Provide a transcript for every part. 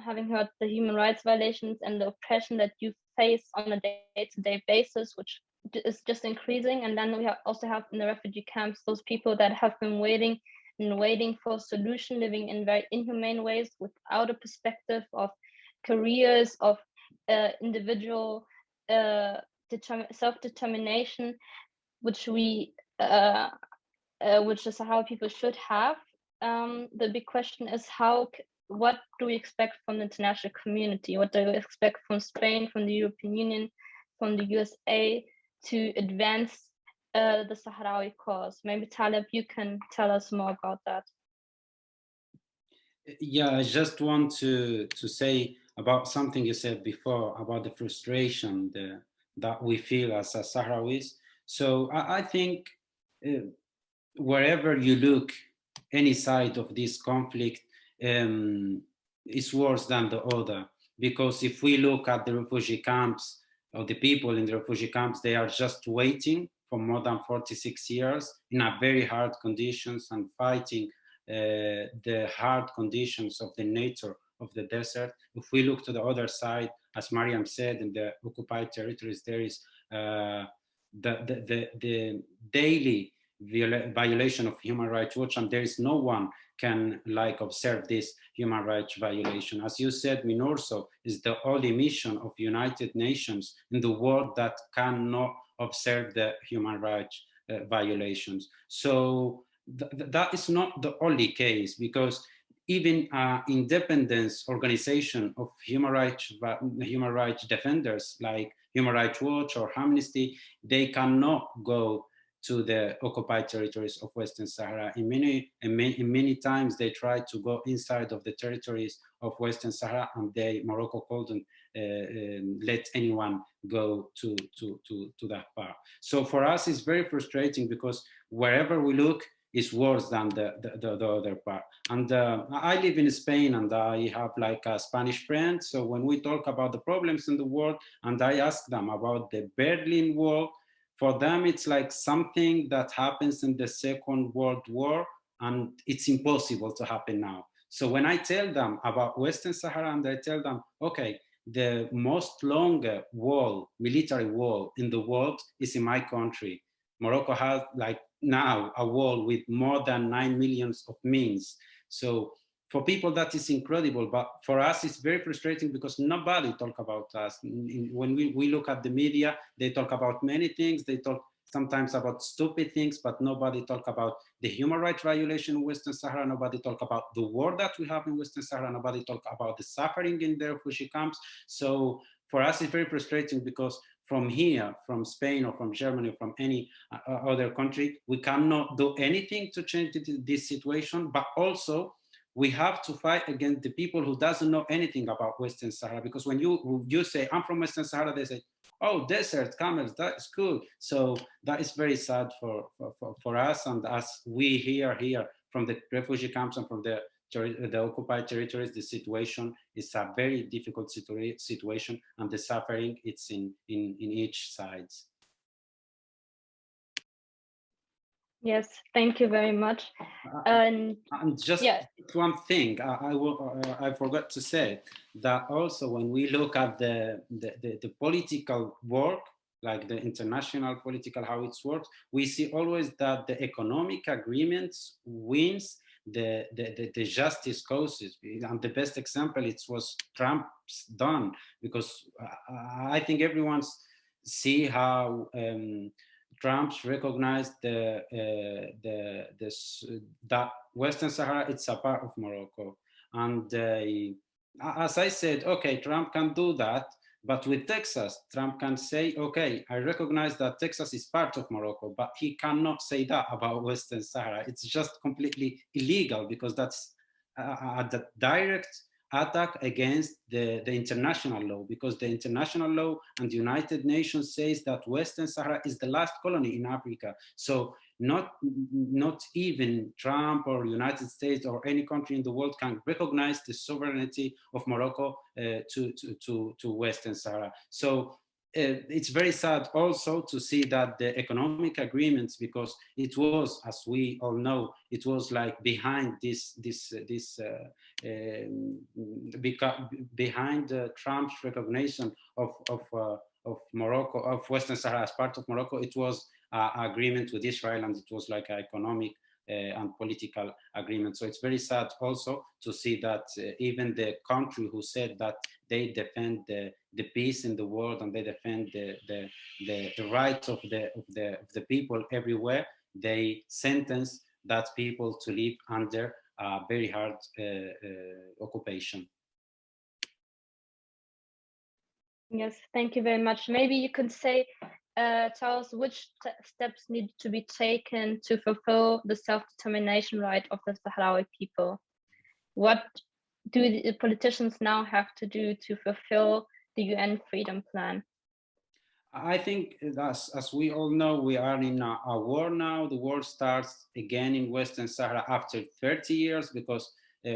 having heard the human rights violations and the oppression that you face on a day-to-day basis, which is just increasing. And then we also have in the refugee camps those people that have been waiting for a solution, living in very inhumane ways without a perspective of careers, of individual self-determination, which the Sahrawi people should have. The big question is what do we expect from the international community? What do we expect from Spain, from the European Union, from the USA to advance the Sahrawi cause? Maybe Taleb, you can tell us more about that. Yeah, I just want to say about something you said before about the frustration that we feel as Sahrawis. So I think wherever you look, any side of this conflict is worse than the other. Because if we look at the refugee camps, or the people in the refugee camps, they are just waiting for more than 46 years in a very hard conditions and fighting the hard conditions of the nature of the desert. If we look to the other side, as Mariam said, in the occupied territories, there is the daily violation of human rights watch, and there is no one can observe this human rights violation. As you said, MINURSO is the only mission of United Nations in the world that cannot observe the human rights violations. So that is not the only case, because even independence organization of human rights defenders like Human Rights Watch or Amnesty, they cannot go to the occupied territories of Western Sahara. In many times they try to go inside of the territories of Western Sahara, and Morocco couldn't let anyone go to that part. So for us, it's very frustrating, because wherever we look, is worse than the other part. And I live in Spain, and I have a Spanish friend. So when we talk about the problems in the world, and I ask them about the Berlin Wall, for them it's like something that happens in the Second World War, and it's impossible to happen now. So when I tell them about Western Sahara, and I tell them, okay, the most longer wall, military wall in the world is in my country. Morocco has now a wall with more than 9 million of means. So for people that is incredible, but for us it's very frustrating, because nobody talk about us. When we look at the media, they talk about many things. They talk sometimes about stupid things, but nobody talk about the human rights violation in Western Sahara. Nobody talk about the war that we have in Western Sahara. Nobody talk about the suffering in the refugee camps. So for us it's very frustrating, because from here, from Spain or from Germany or from any other country, we cannot do anything to change this situation, but also we have to fight against the people who doesn't know anything about Western Sahara. Because when you say, I'm from Western Sahara, they say, oh, desert, camels, that's cool. So that is very sad for us. And as we hear here from the refugee camps and from the occupied territories, the situation is a very difficult situation, and the suffering it's in each side. Yes, thank you very much. And just one thing, I forgot to say that also when we look at the political work, like the international political, how it works, we see always that the economic agreements wins the justice causes. And the best example, it was Trump's done, because I think everyone's see how Trump's recognized that Western Sahara, it's a part of Morocco. And as I said, okay, Trump can do that, but with Texas, Trump can say, okay, I recognize that Texas is part of Morocco, but he cannot say that about Western Sahara. It's just completely illegal, because that's a direct attack against the international law, because the international law and the United Nations says that Western Sahara is the last colony in Africa. So not even Trump or United States or any country in the world can recognize the sovereignty of Morocco to Western Sahara. So it's very sad also to see that the economic agreements, because it was, as we all know, it was like behind this behind Trump's recognition of Morocco, of Western Sahara as part of Morocco, it was an agreement with Israel, and it was like an economic and political agreement. So it's very sad also to see that even the country who said that they defend the peace in the world and they defend the rights of the people everywhere, they sentence that people to live under very hard occupation. Yes, thank you very much. Maybe you could say, tell us which steps need to be taken to fulfill the self-determination right of the Sahrawi people. What do the politicians now have to do to fulfill the UN Freedom Plan? I think, as we all know, we are in a war now. The war starts again in Western Sahara after 30 years, because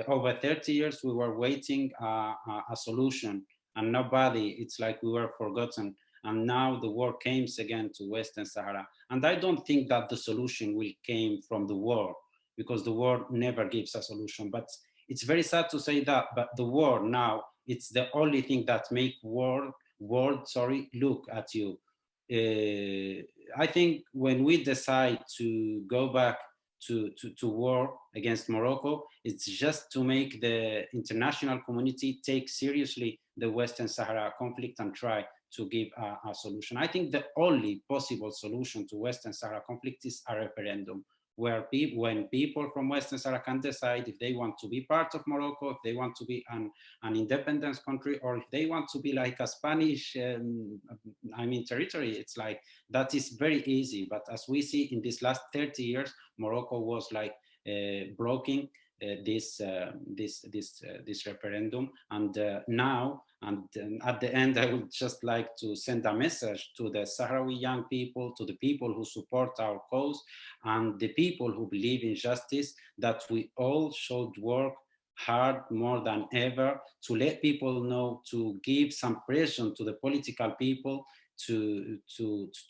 over 30 years we were waiting a solution, and nobody, it's like we were forgotten. And now the war came again to Western Sahara. And I don't think that the solution will came from the war, because the war never gives a solution. But it's very sad to say that, but the war now, it's the only thing that make world, look at you. I think when we decide to go back to war against Morocco, it's just to make the international community take seriously the Western Sahara conflict and try to give a solution. I think the only possible solution to Western Sahara conflict is a referendum, where when people from Western Sahara can decide if they want to be part of Morocco, if they want to be an independent country, or if they want to be like a Spanish, territory. It's like, that is very easy. But as we see in these last 30 years, Morocco was like blocking this referendum. And now, and at the end, I would just like to send a message to the Sahrawi young people, to the people who support our cause, and the people who believe in justice, that we all should work hard more than ever to let people know, to give some pressure to the political people to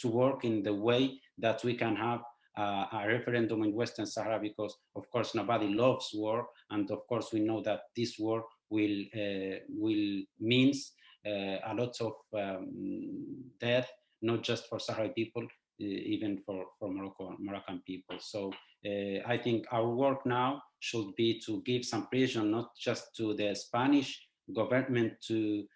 work in the way that we can have a referendum in Western Sahara, because of course nobody loves war, and of course we know that this war will means a lot of death, not just for Sahrawi people, even for Moroccan people. So I think our work now should be to give some pressure, not just to the Spanish government to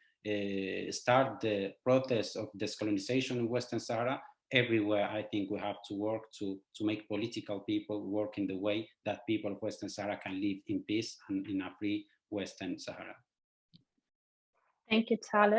start the process of decolonization in Western Sahara. Everywhere, I think we have to work to make political people work in the way that people of Western Sahara can live in peace and in a free Western Sahara. Thank you, Taleb.